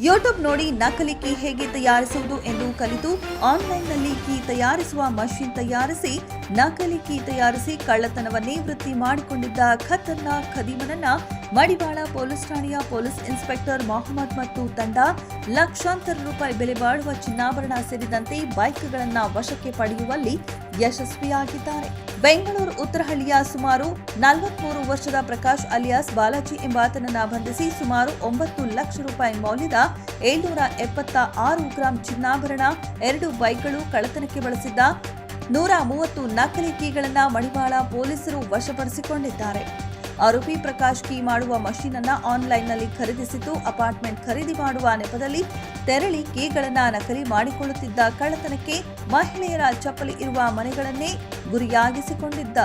YouTube ನೋಡಿ ನಕಲಿ key ಹೇಗೆ ತಯಾರಿಸುವುದು ಎಂದು ಕಲಿತು ಆನ್ಲೈನ್ನಲ್ಲಿ ಕೀ ತಯಾರಿಸುವ ಮಷಿನ್ ತಯಾರಿಸಿ ನಕಲಿ ಕೀ ತಯಾರಿಸಿ ಕಳ್ಳತನವನ್ನೇ ವೃತ್ತಿ ಮಾಡಿಕೊಂಡಿದ್ದ ಖತರ್ನಾಕ್ ಖದೀಮನನ್ನ ಮಡಿವಾಳ ಪೊಲೀಸ್ ಠಾಣೆಯ ಪೊಲೀಸ್ ಇನ್ಸ್ಪೆಕ್ಟರ್ ಮೊಹಮ್ಮದ್ ಮತ್ತು ತಂಡ ಲಕ್ಷಾಂತರ ರೂಪಾಯಿ ಬೆಲೆ ಬಾಳುವ ಚಿನ್ನಾಭರಣ ಸೇರಿದಂತೆ ಬೈಕ್ಗಳನ್ನು ವಶಕ್ಕೆ ಪಡೆಯುವಲ್ಲಿ ಯಶಸ್ವಿಯಾಗಿದ್ದಾರೆ. ಬೆಂಗಳೂರು ಉತ್ತರಹಳ್ಳಿಯ ಸುಮಾರು 43 ವರ್ಷದ ಪ್ರಕಾಶ್ ಅಲಿಯಾಸ್ ಬಾಲಾಜಿ ಎಂಬಾತನನ್ನ ಬಂಧಿಸಿ ಸುಮಾರು 9 ಲಕ್ಷ ರೂಪಾಯಿ ಮೌಲ್ಯದ 776 ಗ್ರಾಂ ಚಿನ್ನಾಭರಣ, 2 ಬೈಕ್ಗಳು, ಕಳ್ಳತನಕ್ಕೆ ಬಳಸಿದ್ದ 130 ನಕಲಿ ಕೀಗಳನ್ನು ಮಡಿವಾಳ ಪೊಲೀಸರು ವಶಪಡಿಸಿಕೊಂಡಿದ್ದಾರೆ. ಆರೋಪಿ ಪ್ರಕಾಶ್ ಕೀ ಮಾಡುವ ಮಷೀನ್ ಅನ್ನು ಆನ್ಲೈನ್ನಲ್ಲಿ ಖರೀದಿಸಿದ್ದು, ಅಪಾರ್ಟ್ಮೆಂಟ್ ಖರೀದಿ ಮಾಡುವ ನೆಪದಲ್ಲಿ ತೆರಳಿ ಕೀಗಳನ್ನು ನಕಲಿ ಮಾಡಿಕೊಳ್ಳುತ್ತಿದ್ದ ಕಳ್ಳತನಕ್ಕೆ ಮಹಿಳೆಯರ ಚಪ್ಪಲಿ ಇರುವ ಮನೆಗಳನ್ನೇ ಗುರಿಯಾಗಿಸಿಕೊಂಡಿದ್ದ.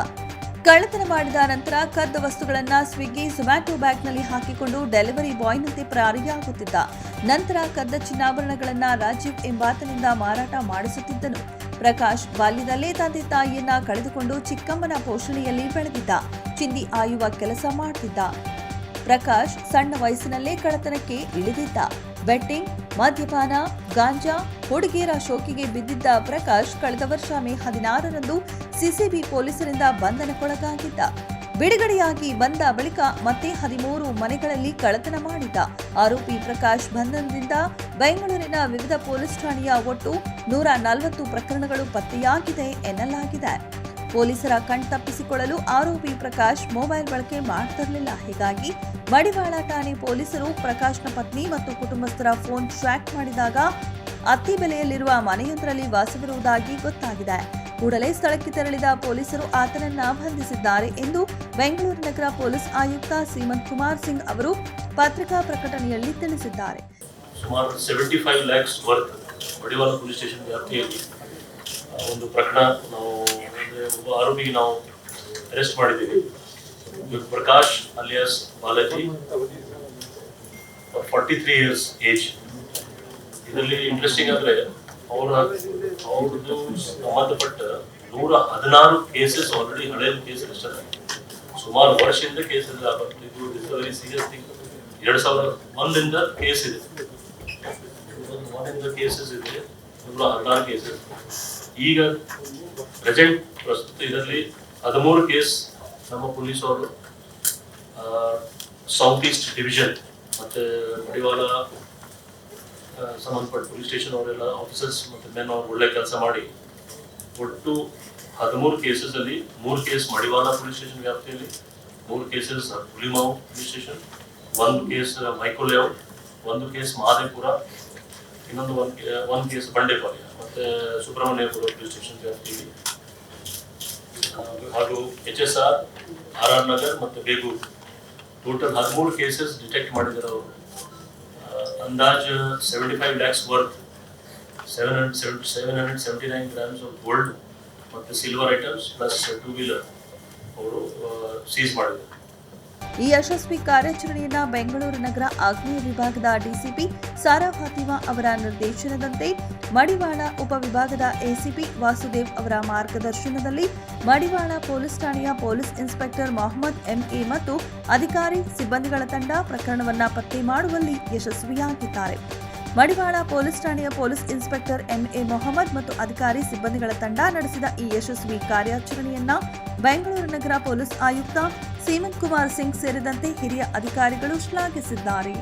ಕಳ್ಳತನ ಮಾಡಿದ ನಂತರ ಕದ್ದ ವಸ್ತುಗಳನ್ನು ಸ್ವಿಗ್ಗಿ, ಝೊಮ್ಯಾಟೊ ಬ್ಯಾಗ್ನಲ್ಲಿ ಹಾಕಿಕೊಂಡು ಡೆಲಿವರಿ ಬಾಯ್ನಂತೆ ಪರಾರಿಯಾಗುತ್ತಿದ್ದ. ನಂತರ ಕದ್ದ ಚಿನ್ನಾಭರಣಗಳನ್ನು ರಾಜೀವ್ ಎಂಬಾತನಿಂದ ಮಾರಾಟ ಮಾಡಿಸುತ್ತಿದ್ದನು. ಪ್ರಕಾಶ್ ಬಾಲ್ಯದಲ್ಲೇ ತಂದೆ ತಾಯಿಯನ್ನ ಕಳೆದುಕೊಂಡು ಚಿಕ್ಕಮ್ಮನ ಪೋಷಣೆಯಲ್ಲಿ ಬೆಳೆದಿದ್ದ. ಚಿಂದಿ ಆಯುವ ಕೆಲಸ ಮಾಡುತ್ತಿದ್ದ ಪ್ರಕಾಶ್ ಸಣ್ಣ ವಯಸ್ಸಿನಲ್ಲೇ ಕಳ್ಳತನಕ್ಕೆ ಇಳಿದಿದ್ದ. ಬೆಟ್ಟಿಂಗ್, ಮದ್ಯಪಾನ, ಗಾಂಜಾ, ಹುಡುಗಿಯರ ಶೋಕಿಗೆ ಬಿದ್ದಿದ್ದ ಪ್ರಕಾಶ್ ಕಳೆದ ವರ್ಷ ಮೇ 16ರಂದು ಸಿಸಿಬಿ ಪೊಲೀಸರಿಂದ ಬಂಧನಕ್ಕೊಳಗಾಗಿದ್ದ. ಬಿಡುಗಡೆಯಾಗಿ ಬಂದ ಬಳಿಕ ಮತ್ತೆ 13 ಮನೆಗಳಲ್ಲಿ ಕಳ್ಳತನ ಮಾಡಿದ್ದ. ಆರೋಪಿ ಪ್ರಕಾಶ್ ಬಂಧನದಿಂದ ಬೆಂಗಳೂರಿನ ವಿವಿಧ ಪೊಲೀಸ್ ಠಾಣೆಯ ಒಟ್ಟು 140 ಪ್ರಕರಣಗಳು ಪತ್ತೆಯಾಗಿದೆ ಎನ್ನಲಾಗಿದೆ. ಪೊಲೀಸರ ಕಣ್ತಪ್ಪಿಸಿಕೊಳ್ಳಲು ಆರೋಪಿ ಪ್ರಕಾಶ್ ಮೊಬೈಲ್ ಬಳಕೆ ಮಾಡ್ತಿರಲಿಲ್ಲ. ಹೀಗಾಗಿ ಮಡಿವಾಳ ಠಾಣೆ ಪೊಲೀಸರು ಪ್ರಕಾಶ್ನ ಪತ್ನಿ ಮತ್ತು ಕುಟುಂಬಸ್ಥರ ಫೋನ್ ಟ್ರ್ಯಾಕ್ ಮಾಡಿದಾಗ ಅತ್ತಿಬೆಲೆಯಲ್ಲಿರುವ ಮನೆಯೊಂದರಲ್ಲಿ ವಾಸವಿರುವುದಾಗಿ ಗೊತ್ತಾಗಿದೆ. ಕೂಡಲೇ ಸ್ಥಳಕ್ಕೆ ತೆರಳಿದ ಪೊಲೀಸರು ಆತನನ್ನ ಬಂಧಿಸಿದ್ದಾರೆ ಎಂದು ಬೆಂಗಳೂರು ನಗರ ಪೊಲೀಸ್ ಆಯುಕ್ತ ಸೀಮಂತ್ ಕುಮಾರ್ ಸಿಂಗ್ ಅವರು ಪತ್ರಿಕಾ ಪ್ರಕಟಣೆಯಲ್ಲಿ ತಿಳಿಸಿದ್ದಾರೆ. ಸುಮಾರು 75 lakhs ವರ್ತ್ ಮಡಿವಾಳ ಪೊಲೀಸ್ ಸ್ಟೇಷನ್ ವ್ಯಾಪ್ತಿಯಲ್ಲಿ ಒಂದು ಪ್ರಕರಣ ನಾವು ಒಬ್ಬ ಆರೋಪಿಗೆ ನಾವು ಅರೆಸ್ಟ್ ಮಾಡಿದ್ದೀವಿ. Prakash alias Balaji, 43 years age. ಇದರಲ್ಲಿ ಇಂಟ್ರೆಸ್ಟಿಂಗ್ ಅಂದ್ರೆ ಅವ್ರದ್ದು ಸಂಬಂಧಪಟ್ಟ 116 ಕೇಸಸ್ ಆಲ್ರೆಡಿ ಹಳೆಯ ಕೇಸ್ ರಿಜಿಸ್ಟರ್ ಆಗಿದೆ. ಸುಮಾರು ವರ್ಷದಿಂದ ಕೇಸ್ ಇದೆ. ಇದು ವೆರಿ ಸೀರಿಯಸ್ ಥಿಂಗ್. 2001ರಿಂದ ಕೇಸ್ ಇದೆ. 1 ಕೇಸಸ್ ಇದೆ, 116 ಕೇಸಸ್. ಈಗ ಪ್ರೆಸೆಂಟ್ ಪ್ರಸ್ತುತ ಇದರಲ್ಲಿ 13 ಕೇಸ್ ನಮ್ಮ ಪೊಲೀಸ್ ಅವರು ಸೌತ್ ಈಸ್ಟ್ ಡಿವಿಷನ್ ಮತ್ತೆ ಮಡಿವಾಳ ಸಂಬಂಧಪಟ್ಟ ಪೊಲೀಸ್ ಸ್ಟೇಷನ್ ಅವರೆಲ್ಲ ಆಫೀಸರ್ಸ್ ಮತ್ತೆ ಮೆನ್ ಅವರು ಒಳ್ಳೆ ಕೆಲಸ ಮಾಡಿ ಒಟ್ಟು 13 ಕೇಸಸ್ ಅಲ್ಲಿ 3 ಕೇಸ್ ಮಡಿವಾಳ ಪೊಲೀಸ್ ಸ್ಟೇಷನ್ ವ್ಯಾಪ್ತಿಯಲ್ಲಿ, 3 cases Hulimavu police station, 1 case Mico layout, 1 case Mahadevapura, ಇನ್ನೊಂದು 1 ಕೇಸ್ ಬಂಡೆಪಾಳ್ಯ ಮತ್ತೆ ಸುಬ್ರಹ್ಮಣ್ಯಪುರ ಪೊಲೀಸ್ ಸ್ಟೇಷನ್ ವ್ಯಾಪ್ತಿಯಲ್ಲಿ, ಹಾಗೂ HSR, RR ನಗರ್ ಮತ್ತು ಬೇಗೂರು. ಟೋಟಲ್ 13 ಕೇಸಸ್ ಡಿಟೆಕ್ಟ್ ಮಾಡಿದ್ದಾರೆ ಅವರು. ಅಂದಾಜು 75 lakhs worth, 779 grams of gold ಮತ್ತು ಸಿಲ್ವರ್ ಐಟಮ್ಸ್ ಪ್ಲಸ್ 2 wheeler ಅವರು ಸೀಸ್ ಮಾಡಿದ್ದಾರೆ. ಈ ಯಶಸ್ವಿ ಕಾರ್ಯಾಚರಣೆಯನ್ನ ಬೆಂಗಳೂರು ನಗರ ಆಗ್ನೇಯ ವಿಭಾಗದ ಡಿಸಿಪಿ ಸಾರಾ ಫಾತಿಮಾ ಅವರ ನಿರ್ದೇಶನದಂತೆ ಮಡಿವಾಳ ಉಪವಿಭಾಗದ ಎಸಿಪಿ ವಾಸುದೇವ್ ಅವರ ಮಾರ್ಗದರ್ಶನದಲ್ಲಿ ಮಡಿವಾಳ ಪೊಲೀಸ್ ಠಾಣೆಯ ಪೊಲೀಸ್ ಇನ್ಸ್ಪೆಕ್ಟರ್ ಮೊಹಮ್ಮದ್ ಎಂಎ ಮತ್ತು ಅಧಿಕಾರಿ ಸಿಬ್ಬಂದಿಗಳ ತಂಡ ಪ್ರಕರಣವನ್ನ ಪತ್ತೆ ಮಾಡುವಲ್ಲಿ ಯಶಸ್ವಿಯಾಗಿದ್ದಾರೆ. ಮಡಿವಾಳ ಪೊಲೀಸ್ ಠಾಣೆಯ ಪೊಲೀಸ್ ಇನ್ಸ್ಪೆಕ್ಟರ್ ಎಂಎ ಮೊಹಮ್ಮದ್ ಮತ್ತು ಅಧಿಕಾರಿ ಸಿಬ್ಬಂದಿಗಳ ತಂಡ ನಡೆಸಿದ ಈ ಯಶಸ್ವಿ ಕಾರ್ಯಾಚರಣೆಯನ್ನ ಬೆಂಗಳೂರು ನಗರ ಪೊಲೀಸ್ ಆಯುಕ್ತ ಸೀಮಂತ್ ಕುಮಾರ್ ಸಿಂಗ್ ಸೇರಿದಂತೆ ಹಿರಿಯ ಅಧಿಕಾರಿಗಳು ಶ್ಲಾಘಿಸಿದ್ದಾರೆ.